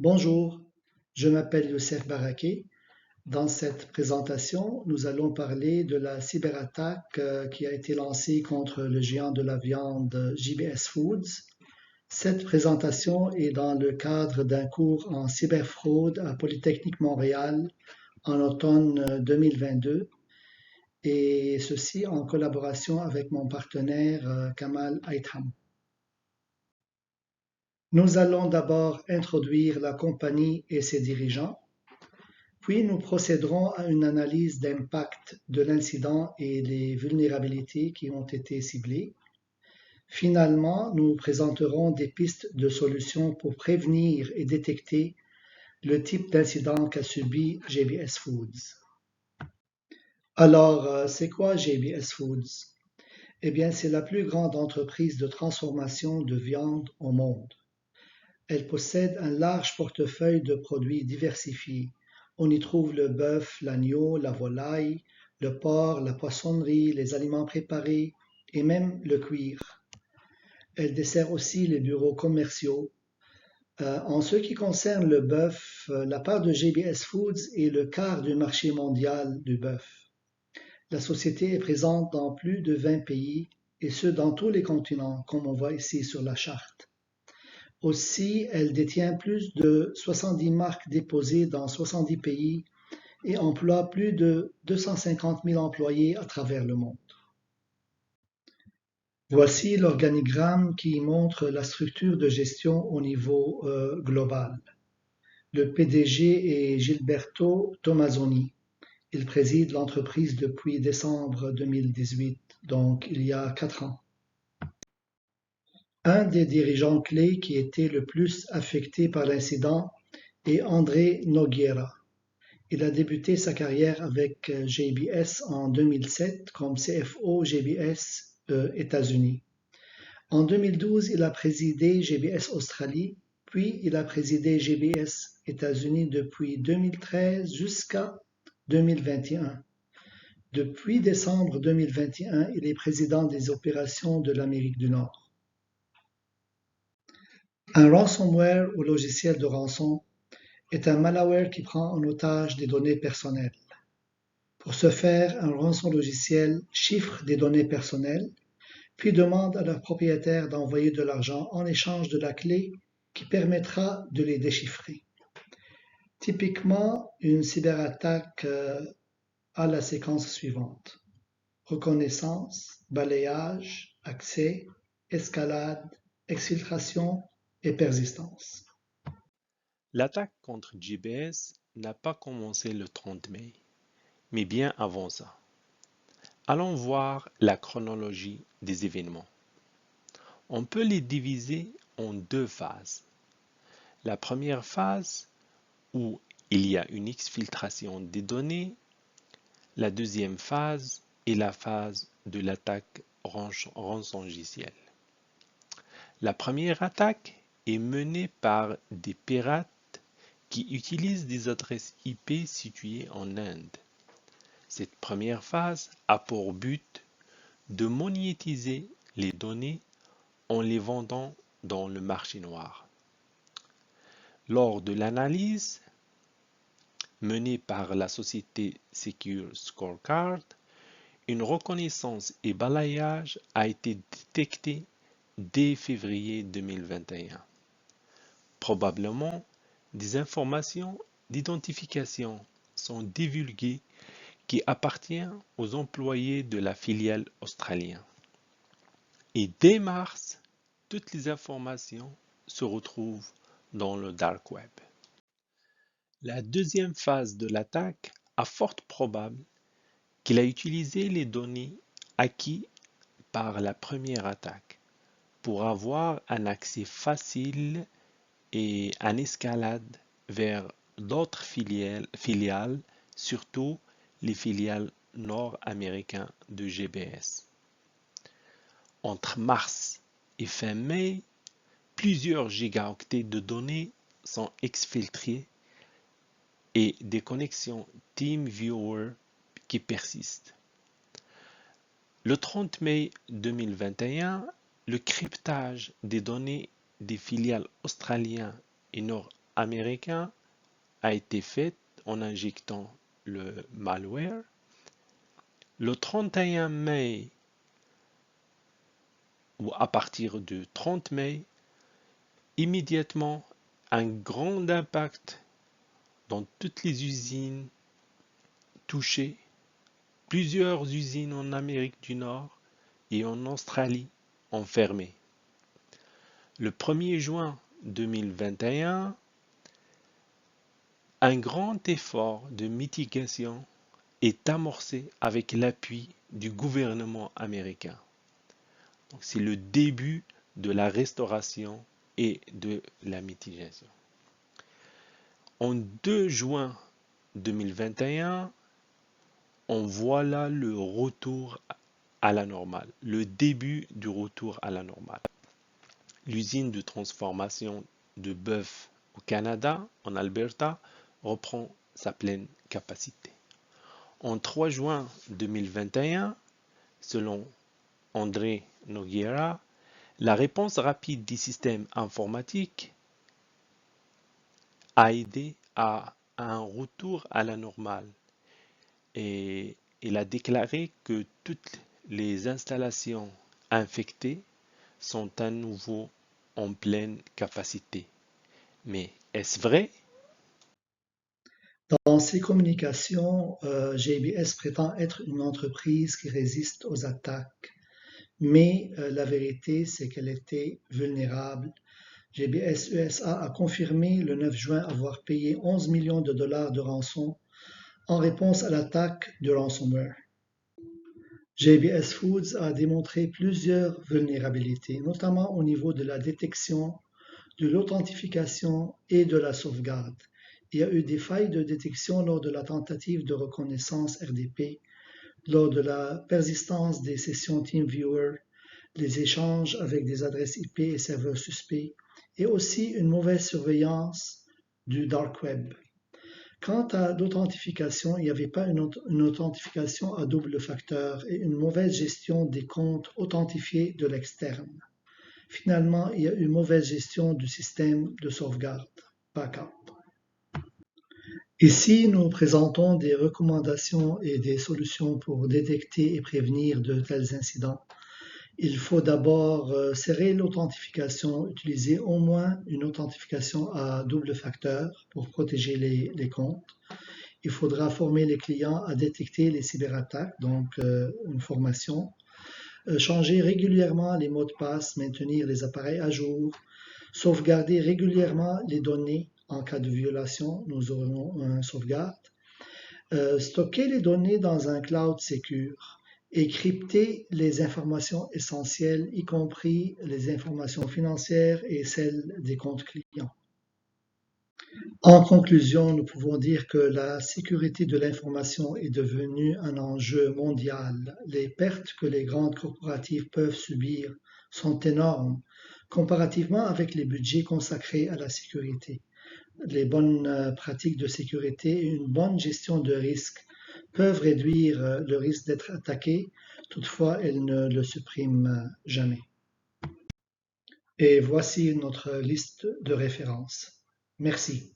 Bonjour, je m'appelle Youssef Baraké. Dans cette présentation, nous allons parler de la cyberattaque qui a été lancée contre le géant de la viande JBS Foods. Cette présentation est dans le cadre d'un cours en cyberfraude à Polytechnique Montréal en automne 2022 et ceci en collaboration avec mon partenaire Kamal Aitham. Nous allons d'abord introduire la compagnie et ses dirigeants. Puis nous procéderons à une analyse d'impact de l'incident et des vulnérabilités qui ont été ciblées. Finalement, nous présenterons des pistes de solutions pour prévenir et détecter le type d'incident qu'a subi JBS Foods. Alors, c'est quoi JBS Foods? Eh bien, c'est la plus grande entreprise de transformation de viande au monde. Elle possède un large portefeuille de produits diversifiés. On y trouve le bœuf, l'agneau, la volaille, le porc, la poissonnerie, les aliments préparés et même le cuir. Elle dessert aussi les bureaux commerciaux. En ce qui concerne le bœuf, la part de JBS Foods est le quart du marché mondial du bœuf. La société est présente dans plus de 20 pays et ce dans tous les continents, comme on voit ici sur la charte. Aussi, elle détient plus de 70 marques déposées dans 70 pays et emploie plus de 250 000 employés à travers le monde. Voici l'organigramme qui montre la structure de gestion au niveau global. Le PDG est Gilberto Tomazoni. Il préside l'entreprise depuis décembre 2018, donc il y a 4 ans. Un des dirigeants clés qui était le plus affecté par l'incident est André Nogueira. Il a débuté sa carrière avec JBS en 2007 comme CFO JBS États-Unis. En 2012, il a présidé JBS Australie, puis il a présidé JBS États-Unis depuis 2013 jusqu'à 2021. Depuis décembre 2021, il est président des opérations de l'Amérique du Nord. Un ransomware ou logiciel de rançon est un malware qui prend en otage des données personnelles. Pour ce faire, un rançon logiciel chiffre des données personnelles, puis demande à leur propriétaire d'envoyer de l'argent en échange de la clé qui permettra de les déchiffrer. Typiquement, une cyberattaque a la séquence suivante: reconnaissance, balayage, accès, escalade, exfiltration et persistance. L'attaque contre JBS n'a pas commencé le 30 mai, mais bien avant ça. Allons voir la chronologie des événements. On peut les diviser en deux phases. La première phase où il y a une exfiltration des données. La deuxième phase est la phase de l'attaque rançongiciel. La première attaque est menée par des pirates qui utilisent des adresses IP situées en Inde. Cette première phase a pour but de monétiser les données en les vendant dans le marché noir. Lors de l'analyse menée par la société Secure Scorecard, une reconnaissance et balayage a été détecté dès février 2021. Probablement, des informations d'identification sont divulguées qui appartiennent aux employés de la filiale australienne. Et dès mars, toutes les informations se retrouvent dans le dark web. La deuxième phase de l'attaque a fort probable qu'il a utilisé les données acquises par la première attaque pour avoir un accès facile et une escalade vers d'autres filiales, surtout les filiales nord-américaines de GBS. Entre mars et fin mai, plusieurs gigaoctets de données sont exfiltrés et des connexions TeamViewer qui persistent. Le 30 mai 2021, le cryptage des données des filiales australiennes et américain a été faite en injectant le malware. Le 31 mai ou à partir du 30 mai, immédiatement, un grand impact dans toutes les usines touchées, plusieurs usines en Amérique du Nord et en Australie ont fermé. Le 1er juin 2021, un grand effort de mitigation est amorcé avec l'appui du gouvernement américain. C'est le début de la restauration et de la mitigation. En 2 juin 2021, on voit là le retour à la normale, le début du retour à la normale. L'usine de transformation de bœuf au Canada, en Alberta, reprend sa pleine capacité. En 3 juin 2021, selon André Nogueira, la réponse rapide des systèmes informatiques a aidé à un retour à la normale et il a déclaré que toutes les installations infectées sont à nouveau en pleine capacité. Mais est-ce vrai? Dans ses communications, JBS prétend être une entreprise qui résiste aux attaques, mais la vérité, c'est qu'elle était vulnérable. JBS USA a confirmé le 9 juin avoir payé 11 millions de dollars de rançon en réponse à l'attaque du ransomware. JBS Foods a démontré plusieurs vulnérabilités, notamment au niveau de la détection, de l'authentification et de la sauvegarde. Il y a eu des failles de détection lors de la tentative de reconnaissance RDP, lors de la persistance des sessions TeamViewer, les échanges avec des adresses IP et serveurs suspects, et aussi une mauvaise surveillance du dark web. Quant à l'authentification, il n'y avait pas une authentification à double facteur et une mauvaise gestion des comptes authentifiés de l'externe. Finalement, il y a eu mauvaise gestion du système de sauvegarde, backup. Ici, nous présentons des recommandations et des solutions pour détecter et prévenir de tels incidents. Il faut d'abord serrer l'authentification, utiliser au moins une authentification à double facteur pour protéger les comptes. Il faudra former les clients à détecter les cyberattaques, donc une formation. Changer régulièrement les mots de passe, maintenir les appareils à jour, sauvegarder régulièrement les données en cas de violation, nous aurons une sauvegarde. Stocker les données dans un cloud secure et crypter les informations essentielles, y compris les informations financières et celles des comptes clients. En conclusion, nous pouvons dire que la sécurité de l'information est devenue un enjeu mondial. Les pertes que les grandes corporatives peuvent subir sont énormes comparativement avec les budgets consacrés à la sécurité. Les bonnes pratiques de sécurité et une bonne gestion de risque peuvent réduire le risque d'être attaqué, toutefois elles ne le suppriment jamais. Et voici notre liste de références. Merci.